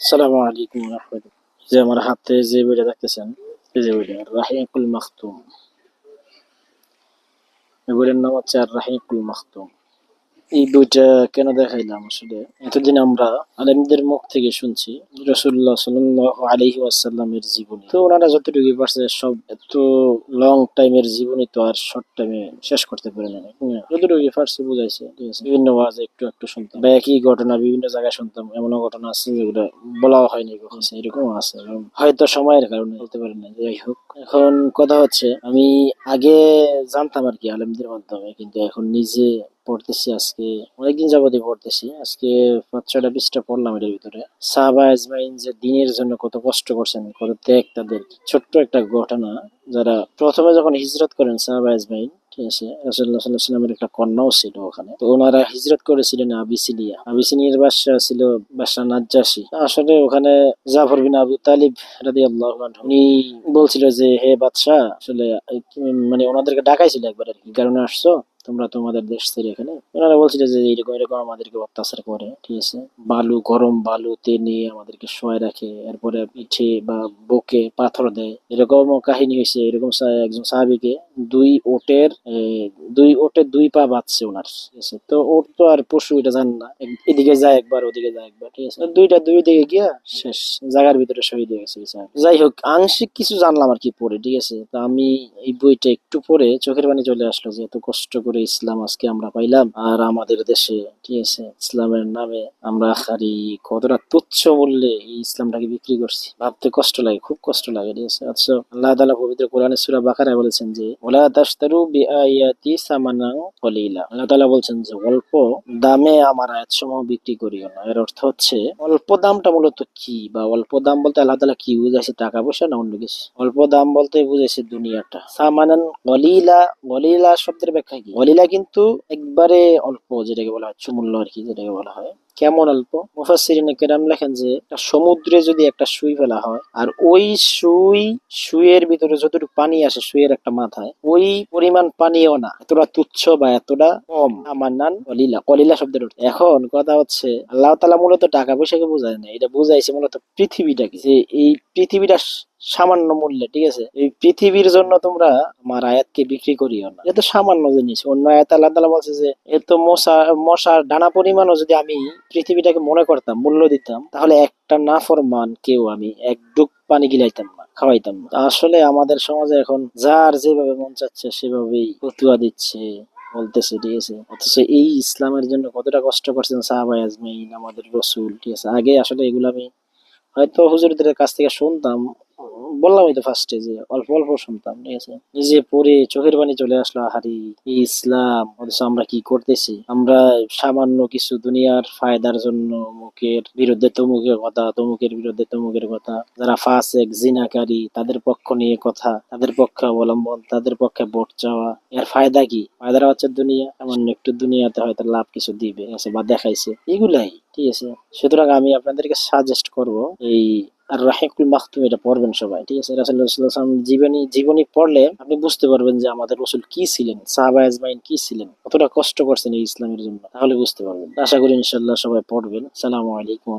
আসসালামু আলাইকুম রাহমাতুল্লাহ। যে আমার হাতে যে বইটা দেখতেছেন, এই যে বইটা রাহিকুল মাখতুম। এই বইটার নাম হচ্ছে আর রাহিকুল মাখতুম। এই বইটা কেন দেখাইলাম, আসলে এতদিন আমরা আলেমদের মুখ থেকে শুনছি রাসূলুল্লাহ সাল্লাল্লাহু আলাইহি ওয়াসাল্লামের জীবনী, তো ওনারা যতটুকু পারছে সব এত লং টাইমের জীবনী তো আর শর্ট টাইমে শেষ করতে পারে না। যতটুকু পারছে বুঝাইছে, ঠিক আছে। বিভিন্ন ওয়াজে একটু একটু শুনতাম বা একই ঘটনা বিভিন্ন জায়গায় শুনতাম, এমনও ঘটনা আছে যেগুলো বলাও হয়নি কখনো, এরকম আছে। কারণ হয়তো সময়ের কারণে বলতে পারি না। যাই হোক, এখন কথা হচ্ছে আমি আগে জানতাম আর কি আলেমদের মাধ্যমে, কিন্তু এখন নিজে পড়তেছি। আজকে অনেকদিন যাবতই পড়তেছি। আজকে 5-6টা পৃষ্ঠা পড়লাম এটার ভিতরে। সাহাবা আজমাইন যে দিনের জন্য কত কষ্ট করছেন, কত ত্যাগ তাদের। ছোট্ট একটা ঘটনা, যারা প্রথমে যখন হিজরত করেন সাহাবা আজমাইন, ঠিক আছে, রাসূলুল্লাহ সাল্লাল্লাহু আলাইহি ওয়াসাল্লামের একটা কন্যাও ছিল ওখানে। তো ওনারা হিজরত করেছিলেন আবিসিনিয়া। আবিসিনিয়ার বাদশা ছিল বাদশা নাজ্জাশী। আসলে ওখানে জাফর বিন আবু তালিব রাদিয়াল্লাহু আনহু উনি বলছিল যে, হে বাদশা, আসলে মানে ওনাদেরকে ডাকাইছিল একবার আর কি, "কি কারণে আসছো তোমরা তোমাদের দেশ ছেড়ে এখানে?" ওনারা বলছিল যে এরকম এরকম আমাদেরকে অত্যাচার করে, ঠিক আছে, বালু, গরম বালুতে নিয়ে আমাদেরকে শোয়ায় রাখে, এরপরে পিঠে বা বুকে পাথর দেয়। এরকম কাহিনী হয়েছে। এরকম একজন সাহাবীকে দুই ওটের দুই ওটে দুই পা বাঁধছে ওনার, ঠিক আছে। তো ওর তো আর পশু, এটা জান না, এদিকে যায় একবার ওদিকে যায় একবার, ঠিক আছে। দুইটা দুই দিকে গিয়া শেষ, জায়গার ভিতরে শহীদ হয়ে গেছে বেচারা। যাই হোক, আংশিক কিছু জানলাম আর কি পড়ে, ঠিক আছে। তা আমি এই বইটা একটু পড়ে চোখের পানি চলে আসলো যে এত কষ্ট করে ইসলাম আজকে আমরা পাইলাম, আর আমাদের দেশে, ঠিক আছে, ইসলামের নামে আমরা খালি কতটা তুচ্ছ মূল্যে এই ইসলামটাকে বিক্রি করছি। ভাবতে কষ্ট লাগে, খুব কষ্ট লাগে, ঠিক আছে। অথচ আল্লাহ তাআলা পবিত্র কোরআনে সূরা বাকারায় বলেছেন যে ওয়ালা তাশতারু বিআয়াতি সামানান কলিলা। আল্লাহ তাআলা বলছেন যে অল্প দামে আমার আয়াতসমূহ বিক্রি করিও না। এর অর্থ হচ্ছে অল্প দামটা মূলত কি, বা অল্প দাম বলতে আল্লাহ তাআলা কি বুঝাইছে, টাকা পয়সা না অন্য কিছু? অল্প দাম বলতে বুঝাইছে দুনিয়াটা। সামানান গলিলা, গলিলা শব্দের ব্যাখ্যা কি? গলিলা কিন্তু একবারে অল্প, যেটাকে বলা হয় মূল্য আর কি, যেটাকে বলা হয়। কেমন অল্প? মুফাসসিরিনে কেরাম লেখেন যে একটা সমুদ্রে যদি একটা সুই ফেলা হয়, আর ওই সুইয়ের ভিতরে যতটুকু পানি আসে সুইয়ের একটা মাথায়, ওই পরিমাণ পানিও না, এতটা তুচ্ছ বা এতটা কম। আমান্নান কলিলা, কলিলা শব্দের অর্থ। এখন কথা হচ্ছে আল্লাহ তাআলা মূলত টাকা পয়সাকে বোঝায় না, এটা বুঝাইছে মূলত পৃথিবীটাকে, যে এই পৃথিবীটা সামান্য মূল্যে, ঠিক আছে। এই পৃথিবীর জন্য তোমরা আমার আয়াতকে বিক্রি করিও না। এটা তো সামান্য জিনিস। অন্য আয়াত আল্লাহ তাআলা বলছে যে এত মশার ডানা পরিমাণও যদি আমি পৃথিবীটাকে মনে করতাম, মূল্য দিতাম, তাহলে একটা নাফরমান কেউ আমি এক ডুব পানি গিলাইতাম না, খাওয়াইতাম না। আসলে আমাদের সমাজে এখন যার যেভাবে মন চাচ্ছে সেভাবেই ফতুয়া দিচ্ছে, বলতেছে, ঠিক আছে। অথচ এই ইসলামের জন্য কতটা কষ্ট করছেন সাহাবায়ে আজমাইন, আমাদের রসুল, ঠিক আছে। আগে আসলে এগুলো আমি হয়তো হুজুরদের কাছ থেকে শুনতাম, বললামই তো ফার্স্টে যে অল্প অল্প শুনতাম, ঠিক আছে। নিজে পড়ে চোখের পানি চলে আসলো, হারি এই ইসলাম, অথচ আমরা কি করতেছি? আমরা সামান্য কিছু দুনিয়ার ফায়দার জন্য মুখের বিরুদ্ধে তমুকের কথা, তমুকের বিরুদ্ধে তমুকের কথা, যারা ফাসেক জিনাকারী তাদের পক্ষ নিয়ে কথা, তাদের পক্ষে অবলম্বন, তাদের পক্ষে ভোট চাওয়া। এর ফায়দা কি? ফায়দাটা হচ্ছে দুনিয়া, সামান্য একটু দুনিয়াতে হয়তো লাভ কিছু দিবে, ঠিক আছে, বা দেখাইছে, এগুলাই, ঠিক আছে। সুতরাং আমি আপনাদেরকে সাজেস্ট করব এই আর রাহিকুল মাখতুম এটা পড়বেন সবাই, ঠিক আছে। রাসূলুল্লাহ সাল্লাল্লাহু আলাইহি ওয়াসাল্লাম জীবনী পড়লে আপনি বুঝতে পারবেন যে আমাদের রাসূল কি ছিলেন, সাহাবা আজমাইন কি ছিলেন, কতটা কষ্ট করছেন এই ইসলামের জন্য, তাহলে বুঝতে পারবেন। আশা করি ইনশাআল্লাহ সবাই পড়বেন। আসসালামু আলাইকুম।